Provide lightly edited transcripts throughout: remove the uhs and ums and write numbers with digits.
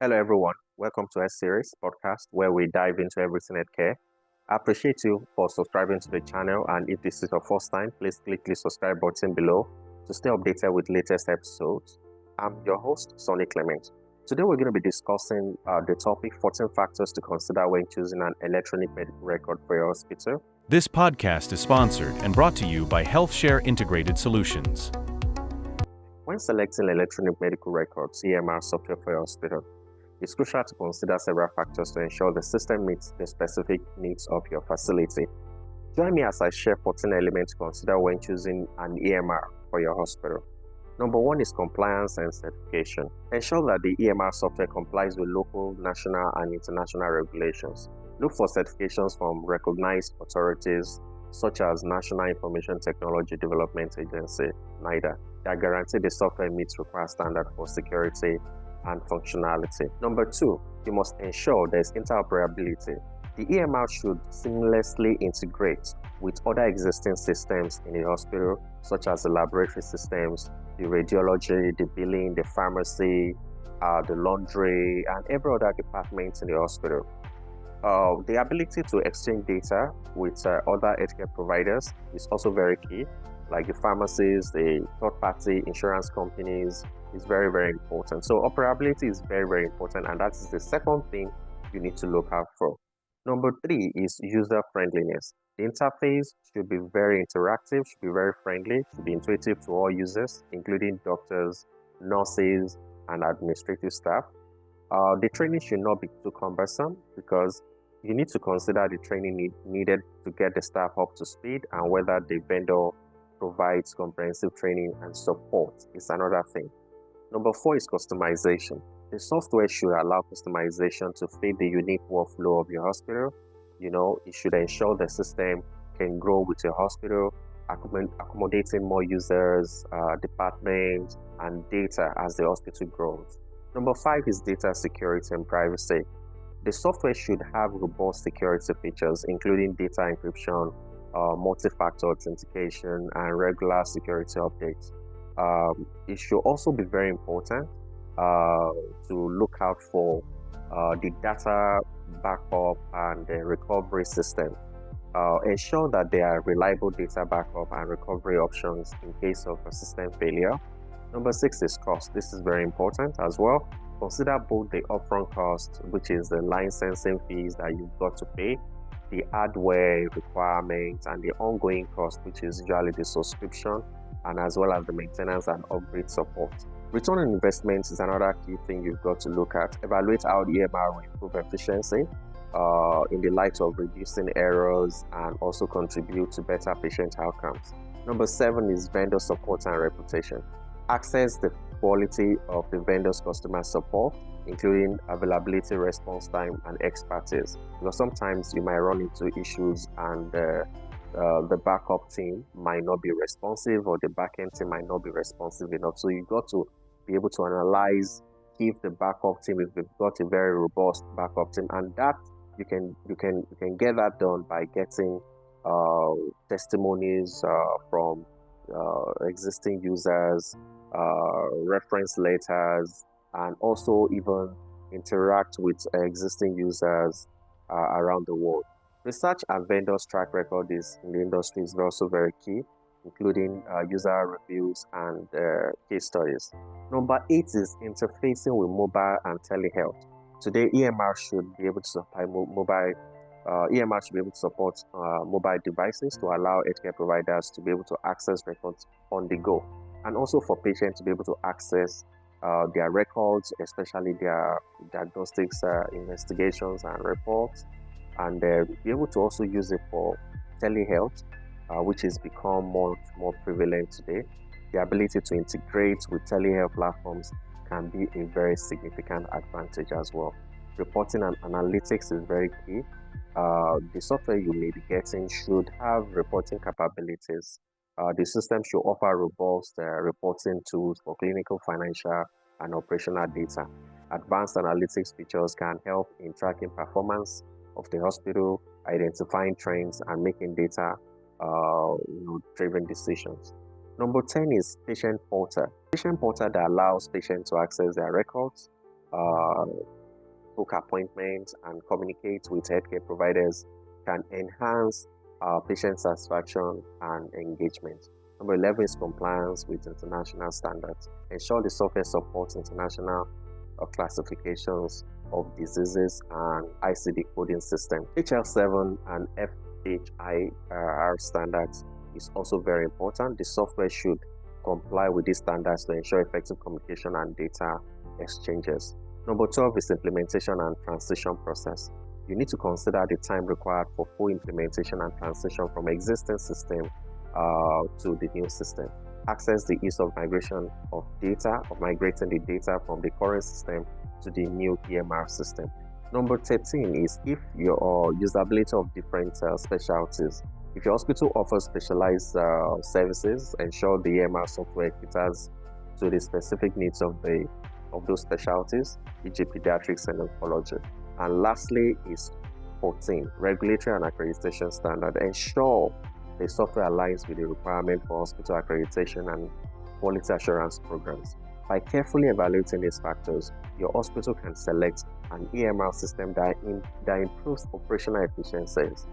Hello, everyone. Welcome to S Series podcast where we dive into everything at care. I appreciate you for subscribing to the channel, and if this is your first time, please click the subscribe button below to stay updated with latest episodes. I'm your host, Sonny Clement. Today, we're going to be discussing the topic 14 factors to consider when choosing an electronic medical record for your hospital. This podcast is sponsored and brought to you by HealthShare Integrated Solutions. When selecting electronic medical records, EMR software for your hospital, it's crucial to consider several factors to ensure the system meets the specific needs of your facility. Join me as I share 14 elements to consider when choosing an EMR for your hospital. Number one is compliance and certification. Ensure that the EMR software complies with local, national, and international regulations. Look for certifications from recognized authorities such as National Information Technology Development Agency, NIDA, that guarantee the software meets required standards for security and functionality. Number two, you must ensure there's interoperability. The EMR should seamlessly integrate with other existing systems in the hospital, such as the laboratory systems, the radiology, the billing, the pharmacy, the laundry, and every other department in the hospital. The ability to exchange data with other healthcare providers is also very key, like the pharmacies, the third-party insurance companies, is very, very important. So operability is very, very important, and that is the second thing you need to look out for. Number three is user friendliness. The interface should be very interactive, should be very friendly, should be intuitive to all users, including doctors, nurses, and administrative staff. The training should not be too cumbersome because you need to consider the training needed to get the staff up to speed, and whether the vendor provides comprehensive training and support is another thing. Number four is customization. The software should allow customization to fit the unique workflow of your hospital. It should ensure the system can grow with your hospital, accommodating more users, departments, and data as the hospital grows. Number five is data security and privacy. The software should have robust security features, including data encryption, multi-factor authentication, and regular security updates. It should also be very important to look out for the data backup and the recovery system. Ensure that there are reliable data backup and recovery options in case of a system failure. Number six is cost. This is very important as well. Consider both the upfront cost, which is the licensing fees that you've got to pay, the hardware requirements, and the ongoing cost, which is usually the subscription, and as well as the maintenance and upgrade support. Return on investment is another key thing you've got to look at. Evaluate how the EMR will improve efficiency in the light of reducing errors and also contribute to better patient outcomes. Number seven is vendor support and reputation. Assess the quality of the vendor's customer support, including availability, response time, and expertise. Because sometimes you might run into issues and the backup team might not be responsive, or the backend team might not be responsive enough. So you got to be able to analyze if the backup team, if they've got a very robust backup team, and that you can get that done by getting testimonies from existing users, reference letters, and also even interact with existing users around the world. Research and vendors' track record in the industry is also very key, including user reviews and case studies. Number eight is interfacing with mobile and telehealth. Today, EMR should be able to supply EMR should be able to support mobile devices to allow healthcare providers to be able to access records on the go, and also for patients to be able to access their records, especially their diagnostics, investigations, and reports, and be able to also use it for telehealth, which has become more prevalent today. The ability to integrate with telehealth platforms can be a very significant advantage as well. Reporting and analytics is very key. The software you may be getting should have reporting capabilities. The system should offer robust reporting tools for clinical, financial, and operational data. Advanced analytics features can help in tracking performance of the hospital, identifying trends, and making data-driven decisions. Number 10 is patient portal. Patient portal that allows patients to access their records, book appointments, and communicate with healthcare providers can enhance patient satisfaction and engagement. Number 11 is compliance with international standards. Ensure the software supports international classifications of diseases and ICD coding system. HL7 and FHIR standards is also very important. The software should comply with these standards to ensure effective communication and data exchanges. Number 12 is implementation and transition process. You need to consider the time required for full implementation and transition from existing system to the new system. Access the ease of migration of data, of migrating the data from the current system to the new EMR system. Number 13 is if your usability of different specialties. If your hospital offers specialized services, ensure the EMR software caters to the specific needs of those specialties, e.g. pediatrics and oncology. And lastly is 14, regulatory and accreditation standard. Ensure the software aligns with the requirement for hospital accreditation and quality assurance programs. By carefully evaluating these factors, your hospital can select an EMR system that improves operational efficiencies,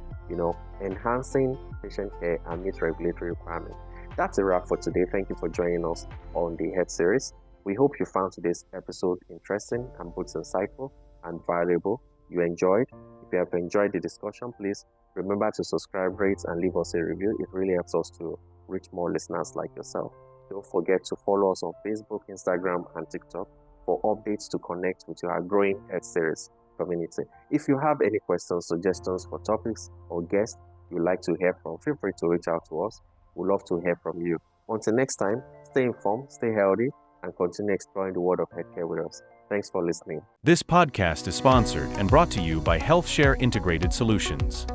enhancing patient care and meets regulatory requirements. That's a wrap for today. Thank you for joining us on the Health Series. We hope you found today's episode interesting and both insightful and valuable. You enjoyed. If you have enjoyed the discussion, please remember to subscribe, rate, and leave us a review. It really helps us to reach more listeners like yourself. Don't forget to follow us on Facebook, Instagram, and TikTok for updates to connect with our growing Health Series community. If you have any questions, suggestions for topics or guests you'd like to hear from, feel free to reach out to us. We'd love to hear from you. Until next time, stay informed, stay healthy, and continue exploring the world of healthcare with us. Thanks for listening. This podcast is sponsored and brought to you by HealthShare Integrated Solutions.